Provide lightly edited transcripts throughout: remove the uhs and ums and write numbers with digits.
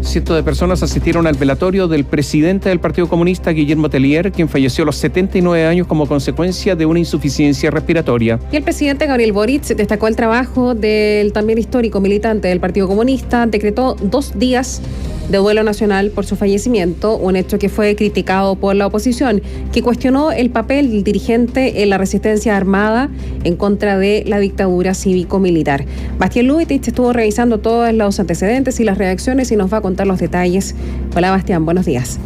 Cientos de personas asistieron al velatorio del presidente del Partido Comunista, Guillermo Tellier, quien falleció a los 79 años como consecuencia de una insuficiencia respiratoria. Y el presidente Gabriel Boric destacó el trabajo del también histórico militante del Partido Comunista. Decretó 2 días de duelo nacional por su fallecimiento, un hecho que fue criticado por la oposición, que cuestionó el papel del dirigente en la resistencia armada en contra de la dictadura cívico-militar. Bastián Lubitich estuvo revisando todos los antecedentes y las reacciones y nos va a contar los detalles. Hola Bastián, buenos días.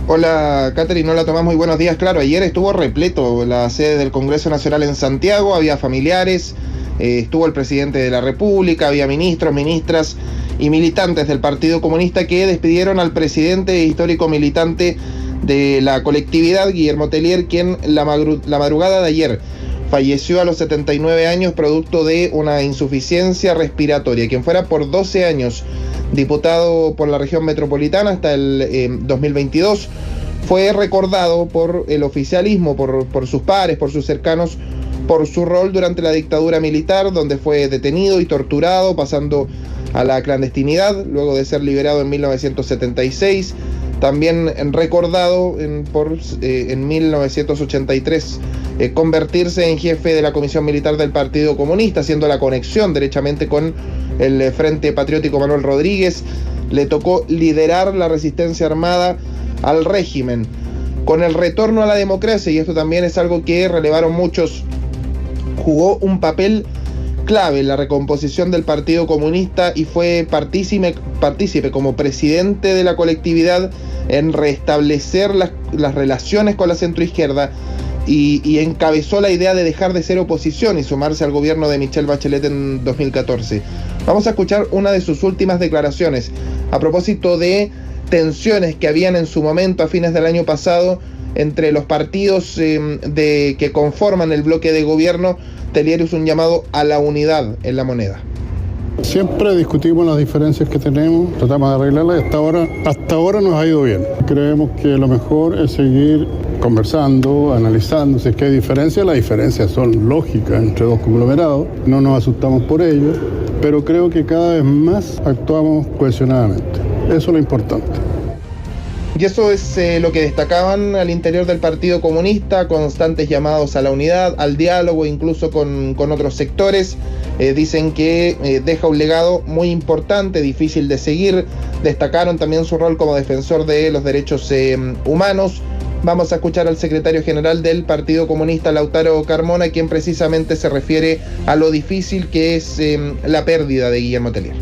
Hola Catherine, hola Tomás, muy buenos días. Claro, ayer estuvo repleto la sede del Congreso Nacional en Santiago, había familiares, estuvo el presidente de la República, había ministros, ministras y militantes del Partido Comunista que despidieron al presidente histórico militante de la colectividad, Guillermo Tellier, quien la madrugada de ayer falleció a los 79 años producto de una insuficiencia respiratoria. Quien fuera por 12 años diputado por la región metropolitana hasta el 2022, fue recordado por el oficialismo, por sus pares, por sus cercanos, por su rol durante la dictadura militar, donde fue detenido y torturado, pasando a la clandestinidad, luego de ser liberado en 1976, también recordado en 1983 convertirse en jefe de la Comisión Militar del Partido Comunista, haciendo la conexión derechamente con el Frente Patriótico Manuel Rodríguez. Le tocó liderar la resistencia armada al régimen. Con el retorno a la democracia, y esto también es algo que relevaron muchos, jugó un papel clave en la recomposición del Partido Comunista y fue partícipe como presidente de la colectividad en restablecer las relaciones con la centroizquierda y encabezó la idea de dejar de ser oposición y sumarse al gobierno de Michelle Bachelet en 2014. Vamos a escuchar una de sus últimas declaraciones a propósito de tensiones que habían en su momento a fines del año pasado entre los partidos que conforman el bloque de gobierno. Tellier hizo un llamado a la unidad en La Moneda. Siempre discutimos las diferencias que tenemos, tratamos de arreglarlas y hasta ahora nos ha ido bien. Creemos que lo mejor es seguir conversando, analizando. Si es que hay diferencias, las diferencias son lógicas entre dos conglomerados, no nos asustamos por ello, pero creo que cada vez más actuamos cohesionadamente. Eso es lo importante. Y eso es lo que destacaban al interior del Partido Comunista, constantes llamados a la unidad, al diálogo, incluso con otros sectores. Dicen que deja un legado muy importante, difícil de seguir. Destacaron también su rol como defensor de los derechos humanos. Vamos a escuchar al secretario general del Partido Comunista, Lautaro Carmona, quien precisamente se refiere a lo difícil que es la pérdida de Guillermo Tellier.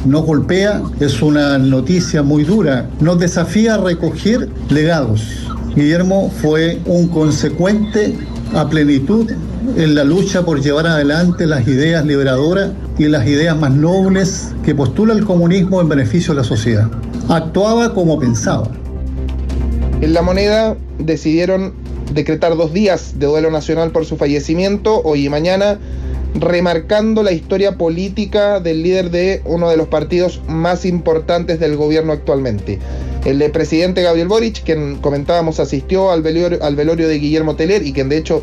Nos golpea, es una noticia muy dura, nos desafía a recoger legados. Guillermo fue un consecuente a plenitud en la lucha por llevar adelante las ideas liberadoras y las ideas más nobles que postula el comunismo en beneficio de la sociedad. Actuaba como pensaba. En La Moneda decidieron decretar 2 días de duelo nacional por su fallecimiento, hoy y mañana, remarcando la historia política del líder de uno de los partidos más importantes del gobierno actualmente. El presidente Gabriel Boric, quien comentábamos asistió al velorio de Guillermo Tellier y quien de hecho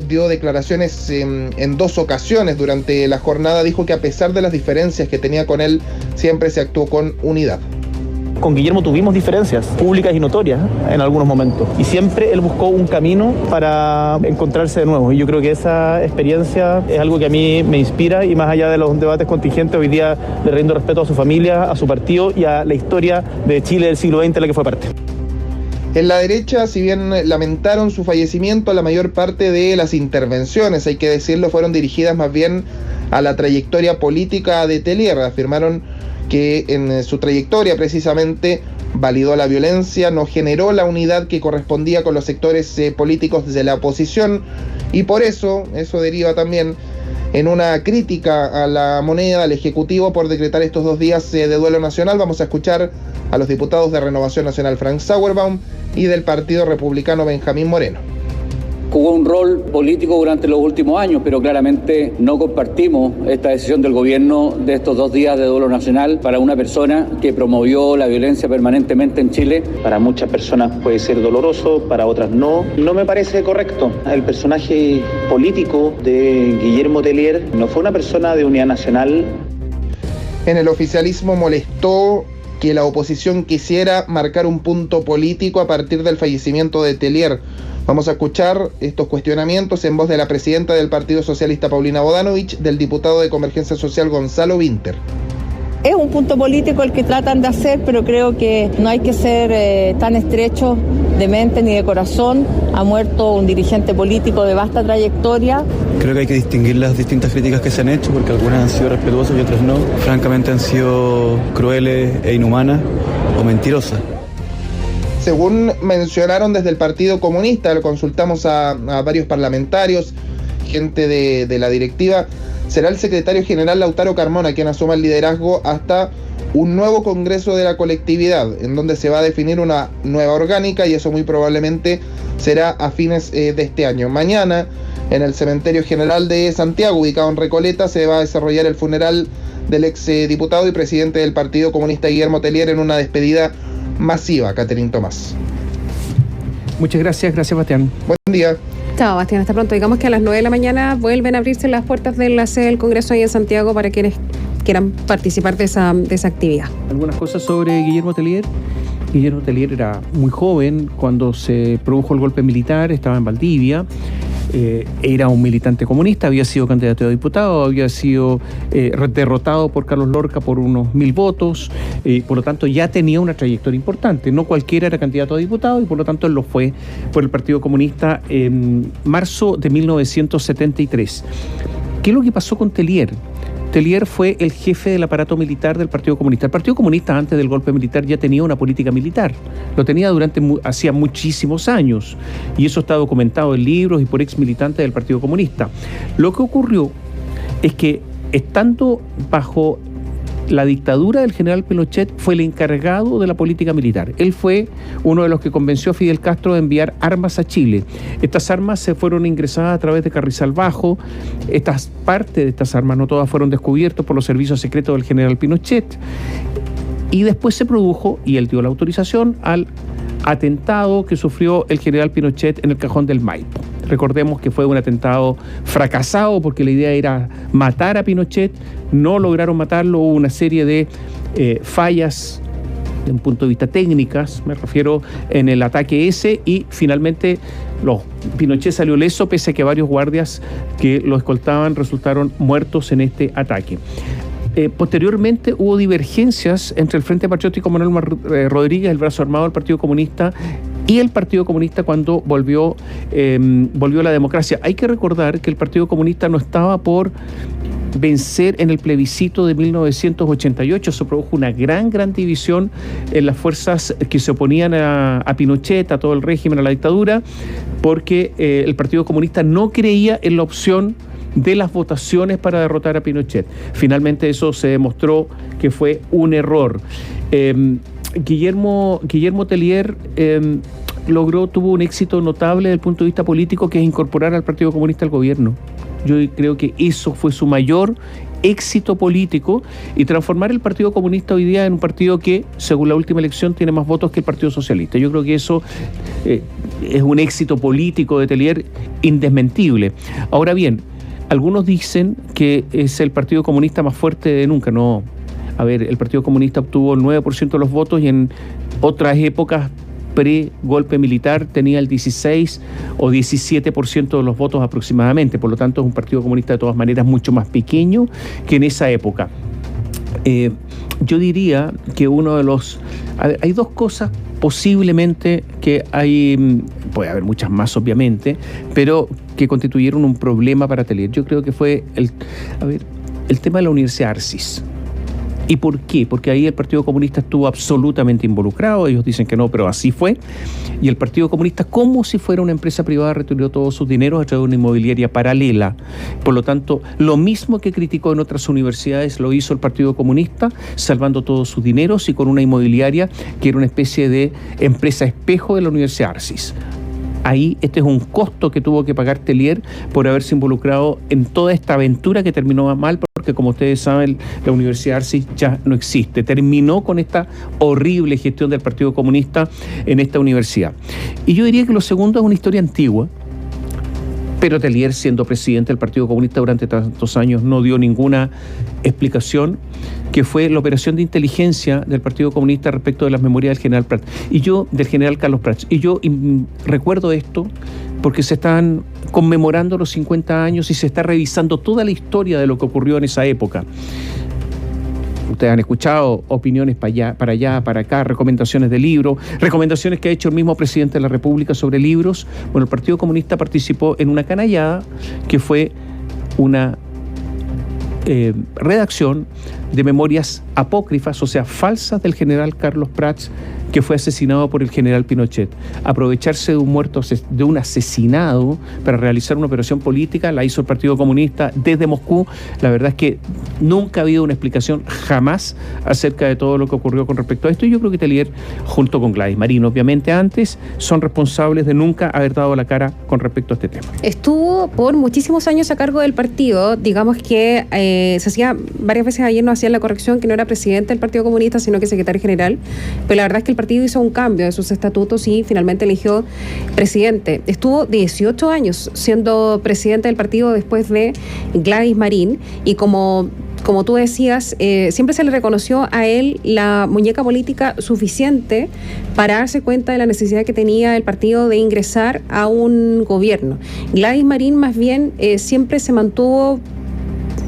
dio declaraciones en 2 ocasiones durante la jornada, dijo que a pesar de las diferencias que tenía con él, siempre se actuó con unidad. Con Guillermo tuvimos diferencias públicas y notorias en algunos momentos y siempre él buscó un camino para encontrarse de nuevo, y yo creo que esa experiencia es algo que a mí me inspira, y más allá de los debates contingentes, hoy día le rindo respeto a su familia, a su partido y a la historia de Chile del siglo XX en la que fue parte. En la derecha, si bien lamentaron su fallecimiento, la mayor parte de las intervenciones, hay que decirlo, fueron dirigidas más bien a la trayectoria política de Tellier. Afirmaron que en su trayectoria precisamente validó la violencia, no generó la unidad que correspondía con los sectores políticos de la oposición, y por eso deriva también en una crítica a La Moneda, al Ejecutivo, por decretar estos 2 días de duelo nacional. Vamos a escuchar a los diputados de Renovación Nacional, Frank Sauerbaum, y del Partido Republicano, Benjamín Moreno. Jugó un rol político durante los últimos años, pero claramente no compartimos esta decisión del gobierno de estos 2 días de duelo nacional para una persona que promovió la violencia permanentemente en Chile. Para muchas personas puede ser doloroso, para otras no. No me parece correcto. El personaje político de Guillermo Tellier no fue una persona de unidad nacional. En el oficialismo molestó que la oposición quisiera marcar un punto político a partir del fallecimiento de Tellier. Vamos a escuchar estos cuestionamientos en voz de la presidenta del Partido Socialista, Paulina Bodanovich, del diputado de Convergencia Social, Gonzalo Winter. Es un punto político el que tratan de hacer, pero creo que no hay que ser tan estrechos de mente ni de corazón. Ha muerto un dirigente político de vasta trayectoria. Creo que hay que distinguir las distintas críticas que se han hecho, porque algunas han sido respetuosas y otras no. Francamente han sido crueles e inhumanas o mentirosas. Según mencionaron desde el Partido Comunista, lo consultamos a varios parlamentarios, gente de la directiva, será el secretario general Lautaro Carmona quien asuma el liderazgo hasta un nuevo congreso de la colectividad, en donde se va a definir una nueva orgánica, y eso muy probablemente será a fines de este año. Mañana, en el Cementerio General de Santiago, ubicado en Recoleta, se va a desarrollar el funeral del ex diputado y presidente del Partido Comunista Guillermo Tellier en una despedida masiva. Catherine Tomás. Muchas gracias, Bastián. Buen día. Chao, Bastián, hasta pronto. Digamos que a las 9 de la mañana vuelven a abrirse las puertas de la sede del Congreso ahí en Santiago para quienes quieran participar de esa actividad. Algunas cosas sobre Guillermo Tellier. Guillermo Tellier era muy joven cuando se produjo el golpe militar, estaba en Valdivia. Era un militante comunista, había sido candidato a diputado, había sido derrotado por Carlos Lorca por unos 1000 votos, por lo tanto ya tenía una trayectoria importante. No cualquiera era candidato a diputado y por lo tanto él lo fue por el Partido Comunista en marzo de 1973. ¿Qué es lo que pasó con Tellier? Tellier fue el jefe del aparato militar del Partido Comunista. El Partido Comunista antes del golpe militar ya tenía una política militar. Lo tenía hacía muchísimos años. Y eso está documentado en libros y por ex militantes del Partido Comunista. Lo que ocurrió es que, estando bajo la dictadura del general Pinochet, fue el encargado de la política militar. Él fue uno de los que convenció a Fidel Castro de enviar armas a Chile. Estas armas se fueron ingresadas a través de Carrizal Bajo. Parte de estas armas, no todas, fueron descubiertas por los servicios secretos del general Pinochet. Y después se produjo, y él dio la autorización, al atentado que sufrió el general Pinochet en el Cajón del Maipo. Recordemos que fue un atentado fracasado porque la idea era matar a Pinochet, no lograron matarlo, hubo una serie de fallas desde un punto de vista técnicas, me refiero, en el ataque ese, y finalmente Pinochet salió leso pese a que varios guardias que lo escoltaban resultaron muertos en este ataque. Posteriormente hubo divergencias entre el Frente Patriótico Manuel Rodríguez, el brazo armado del Partido Comunista, y el Partido Comunista cuando volvió la democracia. Hay que recordar que el Partido Comunista no estaba por vencer en el plebiscito de 1988. Se produjo una gran división en las fuerzas que se oponían a Pinochet, a todo el régimen, a la dictadura, porque el Partido Comunista no creía en la opción de las votaciones para derrotar a Pinochet. Finalmente eso se demostró que fue un error. Guillermo Tellier tuvo un éxito notable desde el punto de vista político, que es incorporar al Partido Comunista al gobierno. Yo creo que eso fue su mayor éxito político, y transformar el Partido Comunista hoy día en un partido que, según la última elección, tiene más votos que el Partido Socialista. Yo creo que eso es un éxito político de Tellier indesmentible. Ahora bien, algunos dicen que es el Partido Comunista más fuerte de nunca. No. A ver, el Partido Comunista obtuvo el 9% de los votos y en otras épocas pre-golpe militar tenía el 16 o 17% de los votos aproximadamente. Por lo tanto, es un Partido Comunista de todas maneras mucho más pequeño que en esa época. Yo diría que hay dos cosas posiblemente que puede haber muchas más obviamente, pero que constituyeron un problema para Tellier. Yo creo que fue el tema de la Universidad Arcis. ¿Y por qué? Porque ahí el Partido Comunista estuvo absolutamente involucrado. Ellos dicen que no, pero así fue. Y el Partido Comunista, como si fuera una empresa privada, retiró todos sus dineros a través de una inmobiliaria paralela. Por lo tanto, lo mismo que criticó en otras universidades lo hizo el Partido Comunista, salvando todos sus dineros y con una inmobiliaria que era una especie de empresa espejo de la Universidad Arcis. Ahí este es un costo que tuvo que pagar Tellier por haberse involucrado en toda esta aventura que terminó mal, porque como ustedes saben, la Universidad Arcis ya no existe. Terminó con esta horrible gestión del Partido Comunista en esta universidad. Y yo diría que lo segundo es una historia antigua, Pero Tellier, siendo presidente del Partido Comunista durante tantos años, no dio ninguna explicación, que fue la operación de inteligencia del Partido Comunista respecto de las memorias del general Prats, del general Carlos Prats. Y yo recuerdo esto porque se están conmemorando los 50 años y se está revisando toda la historia de lo que ocurrió en esa época. Ustedes han escuchado opiniones para allá, para acá, recomendaciones de libros, recomendaciones que ha hecho el mismo presidente de la República sobre libros. Bueno, el Partido Comunista participó en una canallada que fue una redacción de memorias apócrifas, o sea, falsas, del general Carlos Prats, que fue asesinado por el general Pinochet. Aprovecharse de un muerto, de un asesinado, para realizar una operación política, la hizo el Partido Comunista desde Moscú. La verdad es que nunca ha habido una explicación jamás acerca de todo lo que ocurrió con respecto a esto. Y yo creo que Tellier, junto con Gladys Marín, obviamente antes, son responsables de nunca haber dado la cara con respecto a este tema. Estuvo por muchísimos años a cargo del partido. Digamos que se hacía varias veces, ayer nos hacían la corrección, que no era presidente del Partido Comunista, sino que secretario general. Pero la verdad es que el partido hizo un cambio de sus estatutos y finalmente eligió presidente. Estuvo 18 años siendo presidente del partido después de Gladys Marín, y como tú decías, siempre se le reconoció a él la muñeca política suficiente para darse cuenta de la necesidad que tenía el partido de ingresar a un gobierno. Gladys Marín más bien siempre se mantuvo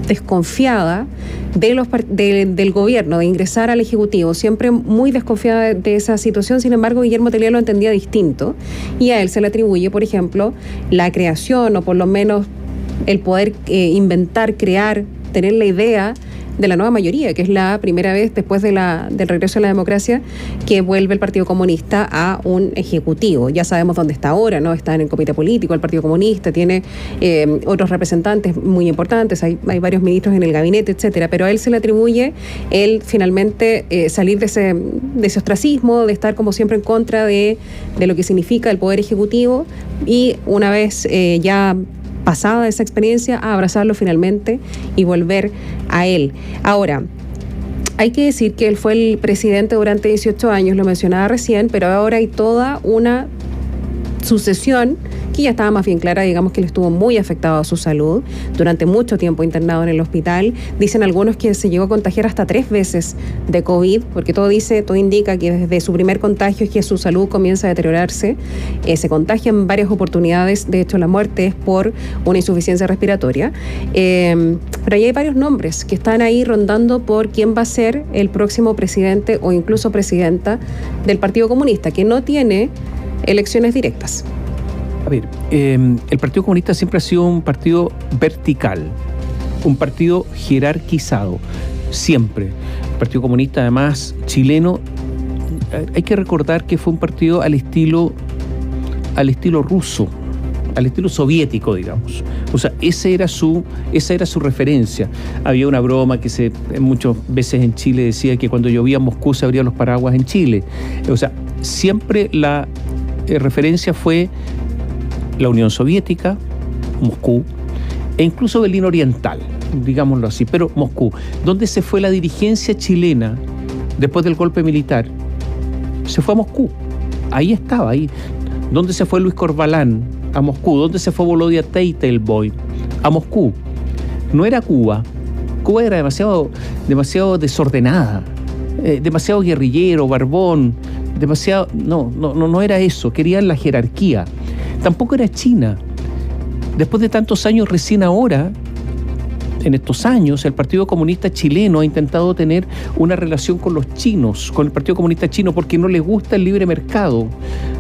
desconfiada del gobierno, de ingresar al Ejecutivo, siempre muy desconfiada de esa situación. Sin embargo, Guillermo Tellier lo entendía distinto y a él se le atribuye, por ejemplo, la creación, o por lo menos el poder inventar, crear, tener la idea de la nueva mayoría, que es la primera vez después del regreso a la democracia que vuelve el Partido Comunista a un ejecutivo. Ya sabemos dónde está ahora, ¿no? Está en el comité político, el Partido Comunista tiene otros representantes muy importantes, hay varios ministros en el gabinete, etcétera, pero a él se le atribuye finalmente salir de ese ostracismo, de estar como siempre en contra de lo que significa el poder ejecutivo, y una vez ya pasada esa experiencia, a abrazarlo finalmente y volver a él. Ahora, hay que decir que él fue el presidente durante 18 años, lo mencionaba recién, pero ahora hay toda una sucesión que ya estaba más bien clara. Digamos que él estuvo muy afectado a su salud, durante mucho tiempo internado en el hospital. Dicen algunos que se llegó a contagiar hasta 3 veces de COVID, porque todo indica que desde su primer contagio es que su salud comienza a deteriorarse. Se contagia en varias oportunidades, de hecho la muerte es por una insuficiencia respiratoria. Pero ahí hay varios nombres que están ahí rondando por quién va a ser el próximo presidente o incluso presidenta del Partido Comunista, que no tiene elecciones directas. A ver, el Partido Comunista siempre ha sido un partido vertical, un partido jerarquizado, siempre. El Partido Comunista, además, chileno, hay que recordar que fue un partido al estilo ruso, al estilo soviético, digamos. O sea, esa era su referencia. Había una broma que muchas veces en Chile decía que cuando llovía en Moscú se abrían los paraguas en Chile. O sea, siempre la referencia fue la Unión Soviética, Moscú, e incluso Berlín Oriental, digámoslo así, pero Moscú. ¿Dónde se fue la dirigencia chilena después del golpe militar? Se fue a Moscú. Ahí estaba, ahí. ¿Dónde se fue Luis Corbalán? A Moscú. ¿Dónde se fue Volodya Teitelboy? A Moscú. No era Cuba. Cuba era demasiado desordenada, demasiado guerrillero, barbón, demasiado... No era eso. Querían la jerarquía. Tampoco era China. Después de tantos años, recién ahora, en estos años, el Partido Comunista chileno ha intentado tener una relación con los chinos, con el Partido Comunista chino, porque no le gusta el libre mercado,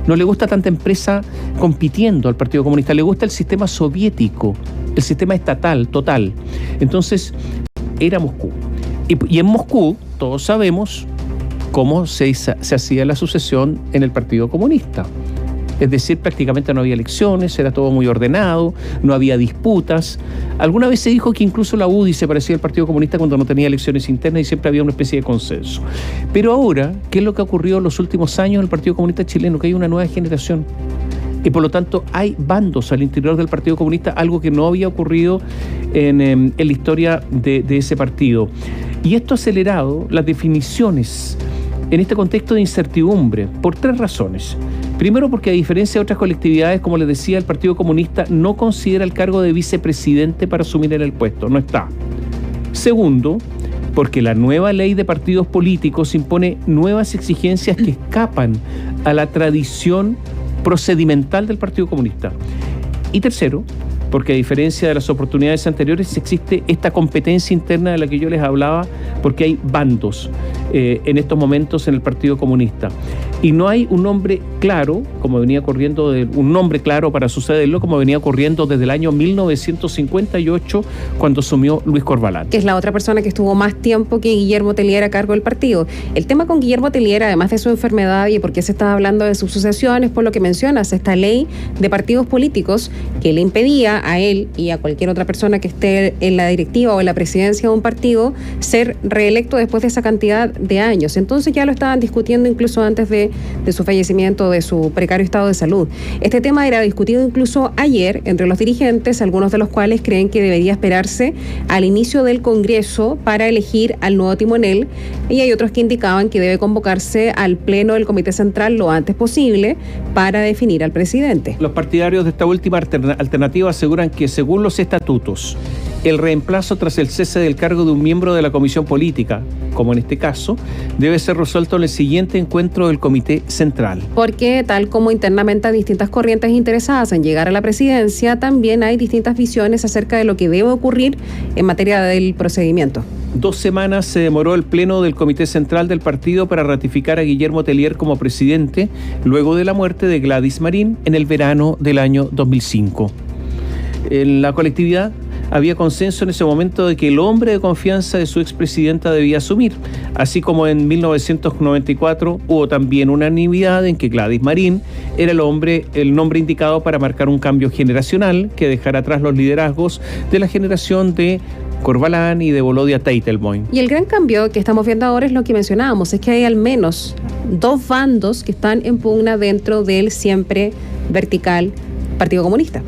no le gusta tanta empresa compitiendo al Partido Comunista, le gusta el sistema soviético, el sistema estatal, total. Entonces, era Moscú. Y en Moscú, todos sabemos cómo se hacía la sucesión en el Partido Comunista. Es decir, prácticamente no había elecciones, era todo muy ordenado, no había disputas. Alguna vez se dijo que incluso la UDI se parecía al Partido Comunista cuando no tenía elecciones internas y siempre había una especie de consenso. Pero ahora, ¿qué es lo que ha ocurrido en los últimos años en el Partido Comunista chileno? Que hay una nueva generación. Y por lo tanto hay bandos al interior del Partido Comunista, algo que no había ocurrido en la historia de ese partido. Y esto ha acelerado las definiciones en este contexto de incertidumbre por 3 razones. Primero porque a diferencia de otras colectividades, como les decía, el Partido Comunista no considera el cargo de vicepresidente para asumir en el puesto, no está. Segundo, porque la nueva ley de partidos políticos impone nuevas exigencias que escapan a la tradición procedimental del Partido Comunista. Y tercero, porque a diferencia de las oportunidades anteriores existe esta competencia interna de la que yo les hablaba, porque hay bandos en estos momentos en el Partido Comunista. Y no hay un nombre claro, como venía corriendo, un nombre claro para sucederlo, como venía corriendo desde el año 1958, cuando asumió Luis Corvalán. Que es la otra persona que estuvo más tiempo que Guillermo Tellier a cargo del partido. El tema con Guillermo Tellier, además de su enfermedad y porque se estaba hablando de su sucesión, es por lo que mencionas, esta ley de partidos políticos que le impedía a él y a cualquier otra persona que esté en la directiva o en la presidencia de un partido ser reelecto después de esa cantidad de años. Entonces ya lo estaban discutiendo incluso antes de su fallecimiento, de su precario estado de salud. Este tema era discutido incluso ayer entre los dirigentes, algunos de los cuales creen que debería esperarse al inicio del Congreso para elegir al nuevo timonel, y hay otros que indicaban que debe convocarse al pleno del Comité Central lo antes posible para definir al presidente. Los partidarios de esta última alternativa aseguran que, según los estatutos, el reemplazo tras el cese del cargo de un miembro de la comisión política, como en este caso, debe ser resuelto en el siguiente encuentro del Comité Central. Porque tal como internamente hay distintas corrientes interesadas en llegar a la presidencia, también hay distintas visiones acerca de lo que debe ocurrir en materia del procedimiento. 2 semanas se demoró el pleno del Comité Central del partido para ratificar a Guillermo Tellier como presidente, luego de la muerte de Gladys Marín en el verano del año 2005. En la colectividad había consenso en ese momento de que el hombre de confianza de su expresidenta debía asumir, así como en 1994 hubo también unanimidad en que Gladys Marín era el nombre indicado para marcar un cambio generacional que dejara atrás los liderazgos de la generación de Corvalán y de Volodya Teitelboim. Y el gran cambio que estamos viendo ahora es lo que mencionábamos, es que hay al menos 2 bandos que están en pugna dentro del siempre vertical Partido Comunista.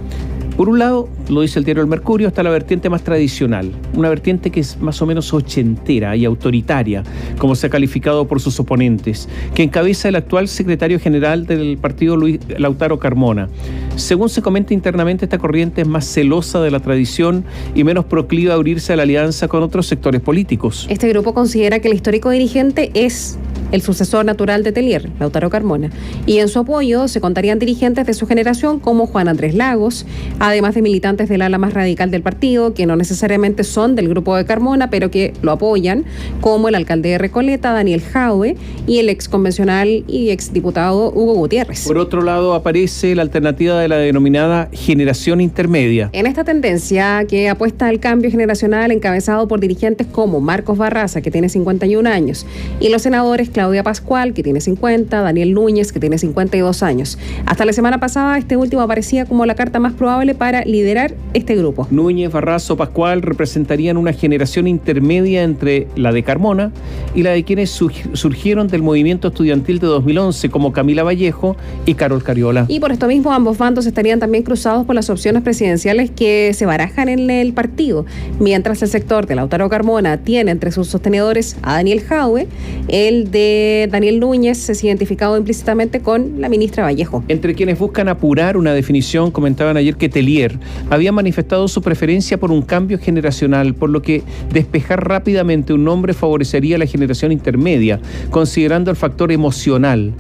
Por un lado, lo dice el diario El Mercurio, está la vertiente más tradicional, una vertiente que es más o menos ochentera y autoritaria, como se ha calificado por sus oponentes, que encabeza el actual secretario general del partido, Luis Lautaro Carmona. Según se comenta internamente, esta corriente es más celosa de la tradición y menos proclive a abrirse a la alianza con otros sectores políticos. Este grupo considera que el histórico dirigente es el sucesor natural de Tellier, Lautaro Carmona, y en su apoyo se contarían dirigentes de su generación como Juan Andrés Lagos, además de militantes del ala más radical del partido, que no necesariamente son del grupo de Carmona, pero que lo apoyan, como el alcalde de Recoleta, Daniel Jaue, y el ex convencional y ex diputado Hugo Gutiérrez. Por otro lado, aparece la alternativa de la denominada generación intermedia. En esta tendencia que apuesta al cambio generacional, encabezado por dirigentes como Marcos Barraza, que tiene 51 años, y los senadores Claudia Pascual, que tiene 50, Daniel Núñez, que tiene 52 años. Hasta la semana pasada, este último aparecía como la carta más probable para liderar este grupo. Núñez, Barraza o Pascual representarían una generación intermedia entre la de Carmona y la de quienes surgieron del movimiento estudiantil de 2011, como Camila Vallejo y Carol Cariola. Y por esto mismo, ambos bandos estarían también cruzados por las opciones presidenciales que se barajan en el partido. Mientras el sector de Lautaro Carmona tiene entre sus sostenedores a Daniel Jaue, el de Daniel Núñez se ha identificado implícitamente con la ministra Vallejo. Entre quienes buscan apurar una definición, comentaban ayer que Tellier había manifestado su preferencia por un cambio generacional, por lo que despejar rápidamente un nombre favorecería a la generación intermedia, considerando el factor emocional.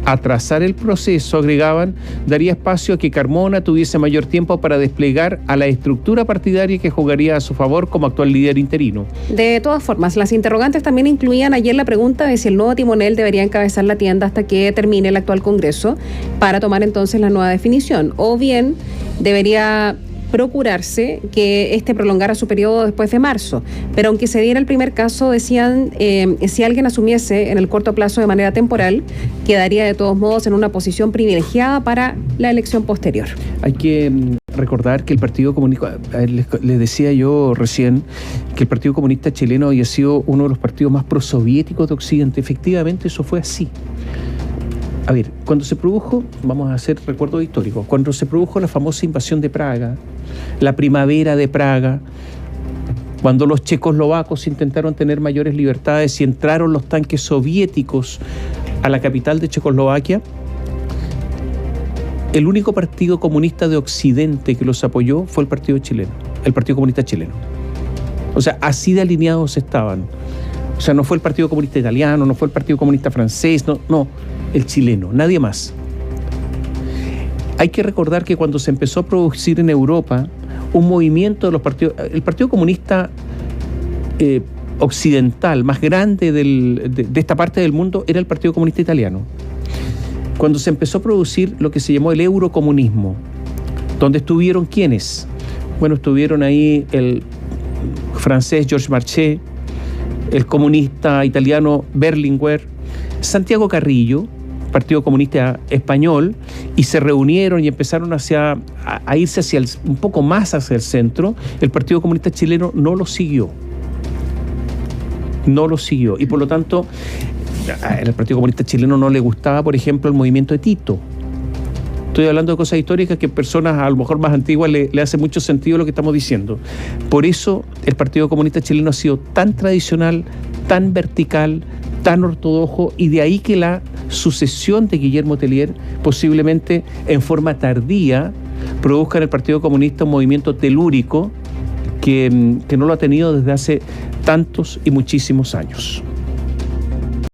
Atrasar el proceso, agregaban, daría espacio a que Carmona tuviese mayor tiempo para desplegar a la estructura partidaria que jugaría a su favor como actual líder interino. De todas formas, las interrogantes también incluían ayer la pregunta de si el nuevo timonel debería encabezar la tienda hasta que termine el actual Congreso para tomar entonces la nueva definición, o bien debería procurarse que este prolongara su periodo después de marzo. Pero aunque se diera el primer caso, decían, si alguien asumiese en el corto plazo de manera temporal, quedaría de todos modos en una posición privilegiada para la elección posterior. Hay que recordar que el Partido Comunista, les decía yo recién, que el Partido Comunista chileno había sido uno de los partidos más prosoviéticos de Occidente. Efectivamente, eso fue así. A ver, cuando se produjo, vamos a hacer recuerdos históricos, cuando se produjo la famosa invasión de Praga, la primavera de Praga, cuando los checoslovacos intentaron tener mayores libertades y entraron los tanques soviéticos a la capital de Checoslovaquia, el único partido comunista de Occidente que los apoyó fue el Partido Comunista Chileno. O sea, así de alineados estaban. O sea, no fue el Partido Comunista Italiano, no fue el Partido Comunista Francés, no, el chileno, nadie más. Hay que recordar que cuando se empezó a producir en Europa un movimiento de los partidos, el Partido Comunista occidental más grande de esta parte del mundo era el Partido Comunista Italiano. Cuando se empezó a producir lo que se llamó el eurocomunismo, donde estuvieron ¿quiénes? Bueno, estuvieron ahí el francés Georges Marchais, el comunista italiano Berlinguer, Santiago Carrillo, Partido Comunista Español, y se reunieron y empezaron a irse un poco más hacia el centro. El Partido Comunista Chileno no lo siguió. Y por lo tanto, al Partido Comunista Chileno no le gustaba, por ejemplo, el movimiento de Tito. Estoy hablando de cosas históricas que personas a lo mejor más antiguas le hace mucho sentido lo que estamos diciendo. Por eso el Partido Comunista Chileno ha sido tan tradicional, tan vertical, tan ortodoxo, y de ahí que la sucesión de Guillermo Tellier posiblemente en forma tardía produzca en el Partido Comunista un movimiento telúrico que no lo ha tenido desde hace tantos y muchísimos años.